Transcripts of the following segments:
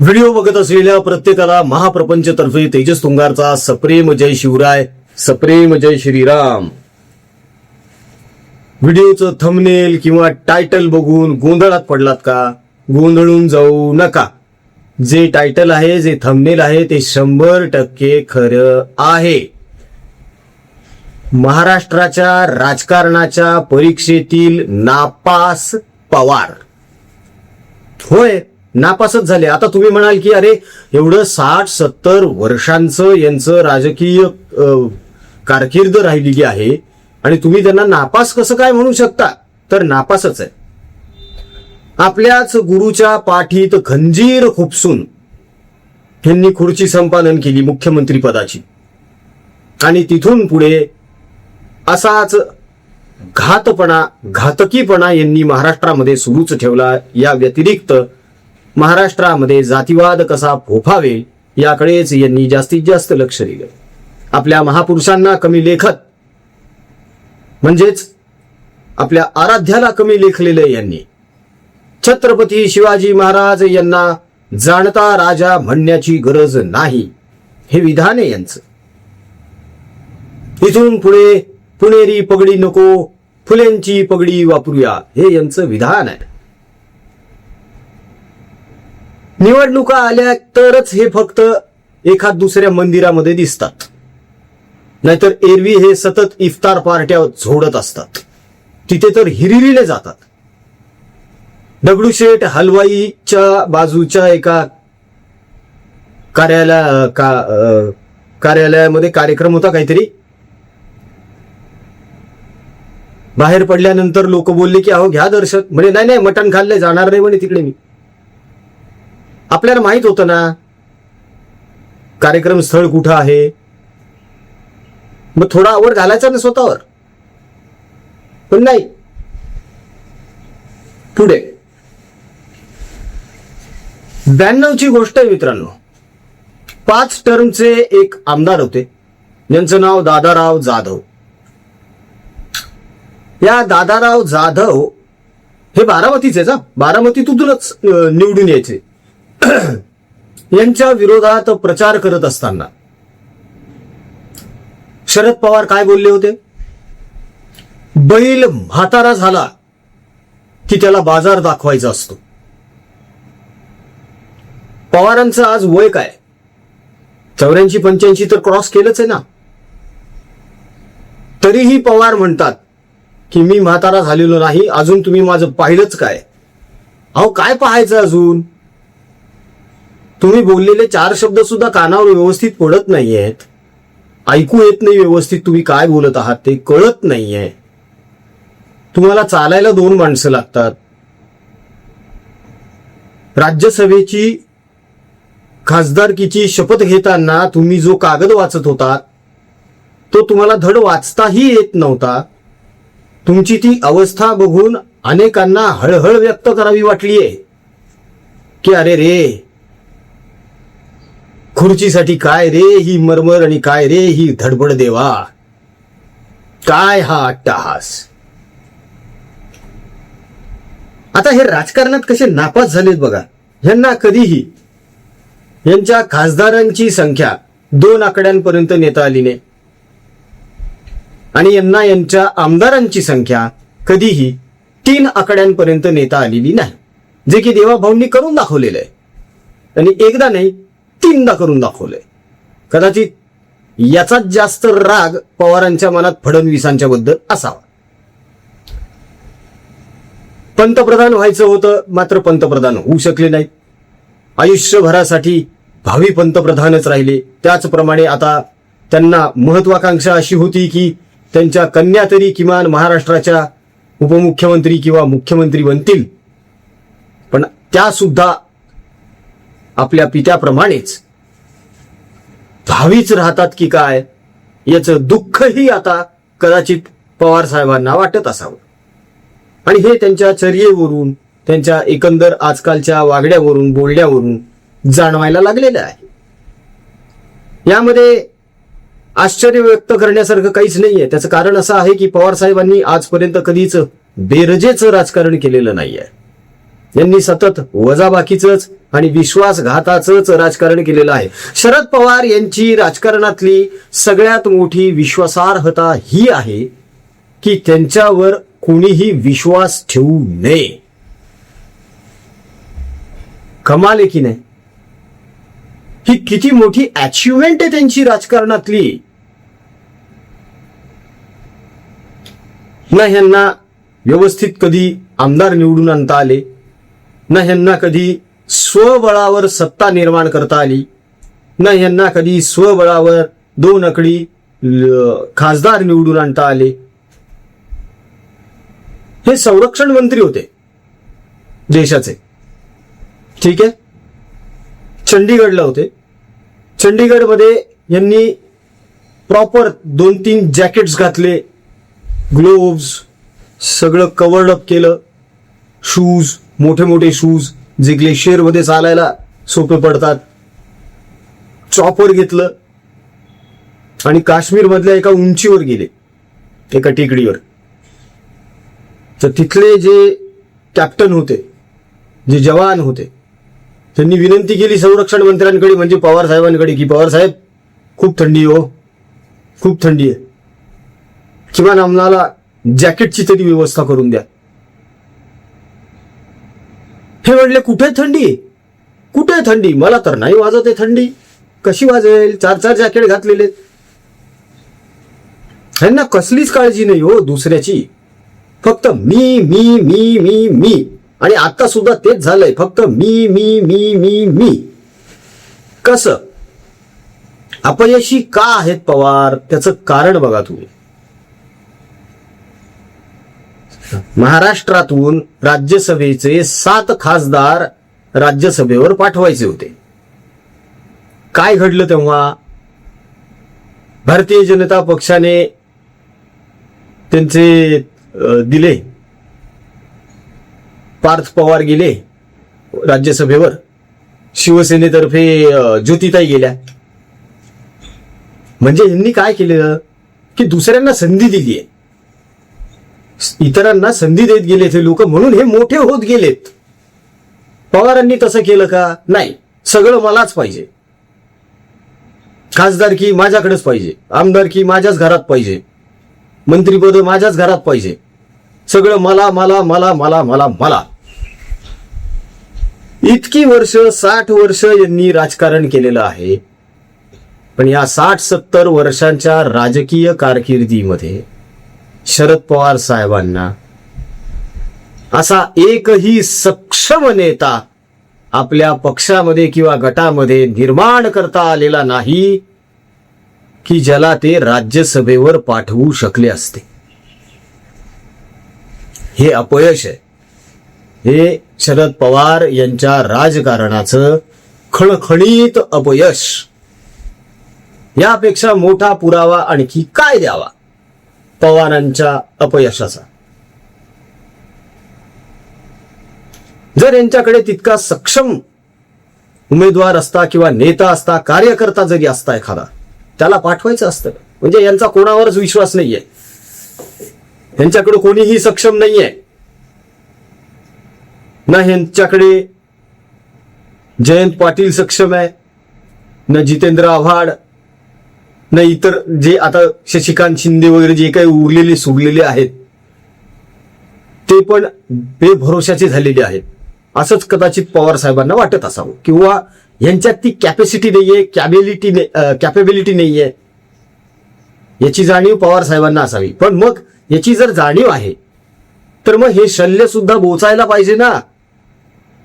Video बघत असलेल्या प्रत्येकाला महाप्रपंचतर्फे तेजस तुंगारचा सप्रेम जय शिवराय, सप्रेम जय श्रीराम. व्हिडिओचं थंबनेल किंवा टायटल बघून गोंधळात पडलात का? गोंधळून जाऊ नका. जे टायटल आहे, जे थंबनेल आहे ते 100% खरं आहे. महाराष्ट्राच्या राजकारणाच्या परीक्षेतील नापास पवार. होय, नापासच झाले. आता तुम्ही म्हणाल की अरे एवढं 60-70 वर्षांचं यांचं राजकीय कारकीर्द राहिलेली आहे आणि तुम्ही त्यांना नापास कसं काय म्हणू शकता? तर नापासच आहे. आपल्याच गुरुच्या पाठीत खंजीर खुपसून यांनी खुर्ची संपादन केली मुख्यमंत्री पदाची आणि तिथून पुढे असाच घातकीपणा यांनी महाराष्ट्रामध्ये सुरूच ठेवला. या व्यतिरिक्त महाराष्ट्रामध्ये जातीवाद कसा फोफावेल याकडेच यांनी जास्तीत जास्त लक्ष दिलं. आपल्या महापुरुषांना कमी लेखत म्हणजेच आपल्या आराध्याला कमी लेखलेलं यांनी. छत्रपती शिवाजी महाराज यांना जाणता राजा म्हणण्याची गरज नाही, हे विधान आहे यांचं. इथून पुढे पुणेरी पगडी नको, फुलेंची पगडी वापरूया, हे यांचं विधान आहे. निवडणुका आल्या तरच हे फक्त एखाद दुसऱ्या मंदिरामध्ये दिसतात, नाहीतर एरवी हे सतत इफ्तार पार्ट्या झोडत असतात. तिथे तर हिरिरीने जातात. दगडूशेठ हलवाईच्या बाजूच्या एका कार्यालयामध्ये कार्यक्रम होता काहीतरी. बाहेर पडल्यानंतर लोक बोलले की अहो घ्या दर्शन. म्हणे नाही नाही, मटण खाल्ले, जाणार नाही म्हणे तिकडे मी. आपल्याला माहित होतं ना कार्यक्रम स्थळ कुठं आहे, मग थोडा आवड घालायचा ना स्वतःवर. पण नाही. पुढे 92ची गोष्ट आहे मित्रांनो. 5 टर्मचे एक आमदार होते, ज्यांचं नाव दादाराव जाधव. या दादाराव जाधव हे बारामतीचेच, बारामतीतूनच निवडून यायचे. यांच्या विरोधात प्रचार करत असताना शरद पवार काय बोलले होते? बैल म्हातारा झाला की त्याला बाजार दाखवायचा असतो. पवारांचं आज वय काय? 84-85 तर क्रॉस केलंच आहे ना. तरीही पवार म्हणतात की मी म्हातारा झालेलो नाही, अजून तुम्ही माझं पाहिलंच काय? अहो काय पाहायचं अजून? तुम्ही बोललेले 4 शब्द सुद्धा कानावर व्यवस्थित पडत नाहीयेत, ऐकू येत नाही व्यवस्थित. तुम्ही काय बोलत आहात ते कळत नाहीये. तुम्हाला चालायला 2 माणसं लागतात. राज्यसभेची खासदारकीची शपथ घेताना तुम्ही जो कागद वाचत होता तो तुम्हाला धड वाचताही येत नव्हता. तुमची ती अवस्था बघून अनेकांना हळहळ व्यक्त करावी वाटलीये की अरे रे, खुर्चीसाठी काय रे ही मरमर आणि काय रे ही धडपड देवा, काय हा अट्टहास. आता हे राजकारणात कसे नापास झालेत बघा. यांना कधीही यांच्या खासदारांची संख्या 2 आकड्यांपर्यंत नेता आली नाही आणि यांना यांच्या आमदारांची संख्या कधीही 3 आकड्यांपर्यंत नेता आलेली नाही, जे की देवाभाऊंनी करून दाखवलेलं आहे. आणि एकदा नाही 3दा करून दाखवलंय. कदाचित याचाच जास्त राग पवारांच्या मनात फडणवीसांच्या बद्दल असावा. पंतप्रधान व्हायचं होतं, मात्र पंतप्रधान होऊ शकले नाहीत. आयुष्यभरासाठी भावी पंतप्रधानच राहिले. त्याचप्रमाणे आता त्यांना महत्वाकांक्षा अशी होती की त्यांच्या कन्या तरी किमान महाराष्ट्राच्या उपमुख्यमंत्री किंवा मुख्यमंत्री बनतील. पण त्या सुद्धा आपल्या पित्याप्रमाणेच भावीच राहतात की काय, याचं दुःखही आता कदाचित पवार साहेबांना वाटत असावं. आणि हे त्यांच्या चर्येवरून, त्यांच्या एकंदर आजकालच्या वागण्यावरून, बोलण्यावरून जाणवायला लागलेलं आहे. यामध्ये आश्चर्य व्यक्त करण्यासारखं काहीच नाहीये. त्याचं कारण असं आहे की पवार साहेबांनी आजपर्यंत कधीच बेरजेचं राजकारण केलेलं नाहीये. यांनी सतत वजाबाकीचंच आणि विश्वासघाताचंच राजकारण केलेलं आहे. शरद पवार यांची राजकारणातली सगळ्यात मोठी विश्वासार्हता ही आहे की त्यांच्यावर कोणीही विश्वास ठेवू नये. कमाल आहे की नाही? ही किती मोठी अचिव्हमेंट आहे त्यांची राजकारणातली. ना ह्यांना व्यवस्थित कधी आमदार निवडून आणता आले, ना ह्यांना कधी स्वबळावर सत्ता निर्माण करता आली, ना ह्यांना कधी स्वबळावर 2 आकडी खासदार निवडून आणता आले. हे संरक्षण मंत्री होते देशाचे, ठीक आहे, चंडीगडला होते. चंडीगडमध्ये यांनी प्रॉपर 2-3 जॅकेट्स घातले, ग्लोव्स, सगळं कव्हर्ड अप केलं, शूज, मोठे मोठे शूज जे ग्लेशियरमध्ये चालायला सोपे पडतात, चॉपर घेतलं आणि काश्मीर मधल्या एका उंचीवर गेले, एका टेकडीवर. तर तिथले जे कॅप्टन होते, जे जवान होते, त्यांनी विनंती केली संरक्षण मंत्र्यांकडे, म्हणजे पवार साहेबांकडे, की पवार साहेब खूप थंडी हो, खूप थंडी आहे, किमान आम्हाला जॅकेटची तरी व्यवस्था करून द्या. हे म्हणले कुठे थंडी, कुठे थंडी, मला तर नाही वाजत आहे थंडी, कशी वाजेल, 4-4 जॅकेट घातलेले. ह्यांना कसलीच काळजी नाही हो दुसऱ्याची, फक्त मी मी मी मी मी. आणि आता सुद्धा तेच झालंय, फक्त मी मी मी मी मी. कसं अपयशी का आहेत पवार, त्याचं कारण बघा तुम्ही. महाराष्ट्रातून राज्यसभेचे 7 खासदार राज्यसभेवर पाठवायचे होते. काय घडलं तेव्हा? भारतीय जनता पक्षाने त्यांचे दिले, पार्थ पवार गेले राज्यसभेवर, शिवसेनेतर्फे ज्योतिताई गेल्या. म्हणजे यांनी काय केलं की दुसऱ्यांना संधी दिली आहे, इतरांना संधी देत गेले ते लोक, म्हणून हे मोठे होत गेलेत. पवारांनी तसं केलं का? नाही, सगळं मलाच पाहिजे, खासदारकी माझ्याकडेच पाहिजे, आमदारकी माझ्याच घरात पाहिजे, मंत्रीपद माझ्याच घरात पाहिजे, सगळं मला मला मला मला मला मला. इतकी वर्ष, 60 वर्ष यांनी राजकारण केलेलं आहे. पण या 60-70 वर्षांच्या राजकीय कारकिर्दीमध्ये शरद पवार साहेबांना असा एकही सक्षम नेता आपल्या पक्षामध्ये किंवा गटामध्ये निर्माण करता आलेला नाही की ज्याला ते राज्यसभेवर पाठवू शकले असते. हे अपयश आहे. हे शरद पवार यांच्या राजकारणाचं खणखणीत अपयश. यापेक्षा मोठा पुरावा आणखी काय द्यावा पवारांच्या अपयशाचा? जर यांच्याकडे तितका सक्षम उमेदवार असता किंवा नेता असता, कार्यकर्ता जरी असता एखादा, त्याला पाठवायचं असतं. म्हणजे यांचा कोणावरच विश्वास नाहीये, यांच्याकडे कोणीही सक्षम नाहीये. ना यांच्याकडे जयंत पाटील सक्षम आहे, ना जितेंद्र आव्हाड, ना इतर जे आता शशिकांत शिंदे वगैरे जे काही उरलेले सुरलेले आहेत ते पण बेभरोशाचे झालेले आहेत. असंच कदाचित पवार साहेबांना वाटत असावं, किंवा यांच्यात ती कॅपॅसिटी नाहीये, कॅपेबिलिटी नाहीये, याची जाणीव पवार साहेबांना असावी. पण मग याची जर जाणीव आहे तर मग हे शल्य सुद्धा बोचायला पाहिजे ना,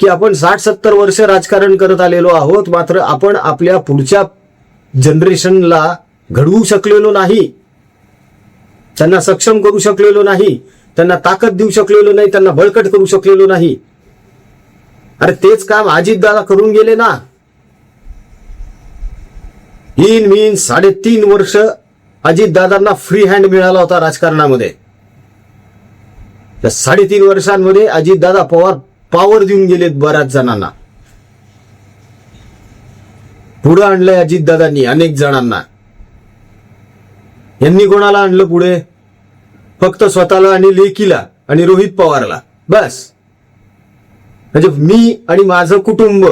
की आपण 60-70 वर्ष राजकारण करत आलेलो आहोत, मात्र आपण आपल्या पुढच्या जनरेशनला घडवू शकलेलो नाही, त्यांना सक्षम करू शकलेलो नाही, त्यांना ताकद देऊ शकलेलो नाही, त्यांना बळकट करू शकलेलो नाही. अरे तेच काम अजितदादा करून गेले ना. 3.5 वर्ष अजितदादांना फ्री हँड मिळाला होता राजकारणामध्ये. त्या 3.5 वर्षांमध्ये अजितदादा पॉवर देऊन गेलेत बऱ्याच जणांना. पुढे आणलंय अजितदादांनी अनेक जणांना. यांनी कोणाला आणलं पुढे? फक्त स्वतःला आणि लेकीला आणि रोहित पवारला, बस. म्हणजे मी आणि माझं कुटुंब,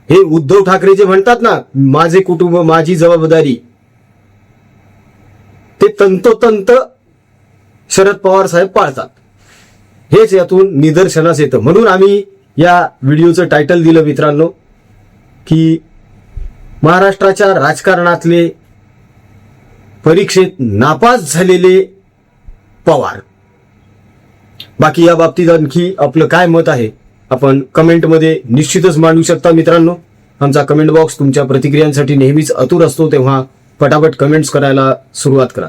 हे उद्धव ठाकरे जे म्हणतात ना, माझे कुटुंब माझी जबाबदारी, ते तंतोतंत शरद पवार साहेब पाळतात. हेच यातून निदर्शनास येतं. म्हणून आम्ही या व्हिडिओचं टायटल दिलं मित्रांनो, की महाराष्ट्राच्या राजकारणातले परीक्षेत नापास झालेले पवार. बाकी या बाबतीत आणखी आपलं काय मत आहे आपण कमेंटमध्ये निश्चितच मांडू शकता मित्रांनो. आमचा कमेंट बॉक्स तुमच्या प्रतिक्रियांसाठी नेहमीच आतुर असतो, तेव्हा पटापट कमेंट्स करायला सुरुवात करा.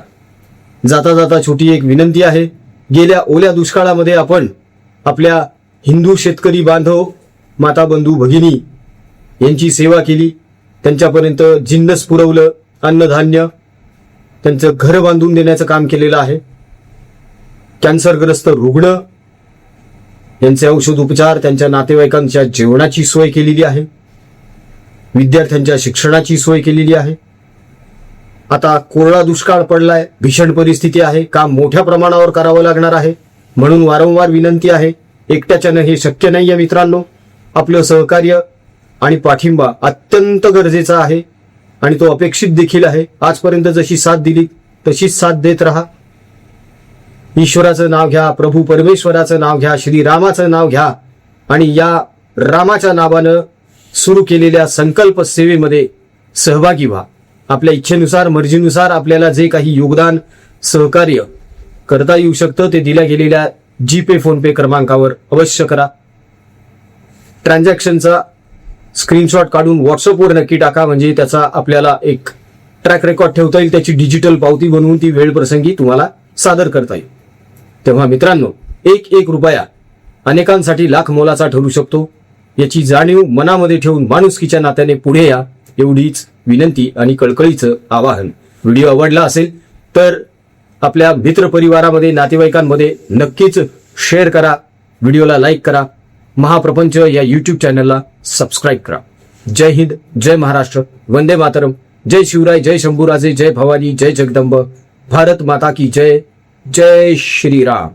जाता जाता छोटी एक विनंती आहे. गेल्या ओल्या दुष्काळामध्ये आपण आपल्या हिंदू शेतकरी बांधव, माता बंधू भगिनी यांची सेवा केली, त्यांच्यापर्यंत जिन्नस पुरवलं, अन्नधान्य, त्यांचं घर बांधून देण्याचं काम केलेलं आहे. कॅन्सरग्रस्त रुग्ण यांचे औषध उपचार, त्यांच्या नातेवाईकांच्या जेवणाची सोय केलेली आहे, विद्यार्थ्यांच्या शिक्षणाची सोय केलेली आहे. आता कोरडा दुष्काळ पडलाय, भीषण परिस्थिती आहे, काम मोठ्या प्रमाणावर करावं लागणार आहे. म्हणून वारंवार विनंती आहे, एकट्याच्यानं हे शक्य नाहीये मित्रांनो. आपलं सहकार्य आणि पाठिंबा अत्यंत गरजेचा आहे आणि तो अपेक्षित देखील आहे. आजपर्यंत जशी साथ दिली तशीच साथ देत राहा. ईश्वराचं नाव घ्या, प्रभू परमेश्वराचं नाव घ्या, श्रीरामाचं नाव घ्या आणि या रामाच्या नावानं सुरू केलेल्या संकल्प सेवेमध्ये सहभागी व्हा. आपल्या इच्छेनुसार, मर्जीनुसार आपल्याला जे काही योगदान, सहकार्य करता येऊ शकतं ते दिल्या गेलेल्या जीपे, फोनपे क्रमांकावर अवश्य करा. ट्रान्झॅक्शनचा स्क्रीनशॉट काढून व्हॉट्सअपवर नक्की टाका, म्हणजे त्याचा आपल्याला एक ट्रॅक रेकॉर्ड ठेवता येईल, त्याची डिजिटल पावती बनवून ती वेळप्रसंगी तुम्हाला सादर करता येईल. तेव्हा मित्रांनो, एक रुपया अनेकांसाठी लाख मोलाचा ठरू शकतो, याची जाणीव मनामध्ये ठेवून माणुसकीच्या नात्याने पुढे या, एवढीच विनंती आणि कळकळीचं आवाहन. व्हिडिओ आवडला असेल तर आपल्या मित्रपरिवारामध्ये, नातेवाईकांमध्ये नक्कीच शेअर करा, व्हिडिओला लाईक करा, महाप्रपंच या यूट्यूब चॅनलला सबस्क्राईब करा. जय हिंद, जय महाराष्ट्र, वंदे मातरम, जय शिवराय, जय शंभूराजे, जय भवानी, जय जगदंब, भारत माता की जय, जय श्रीराम.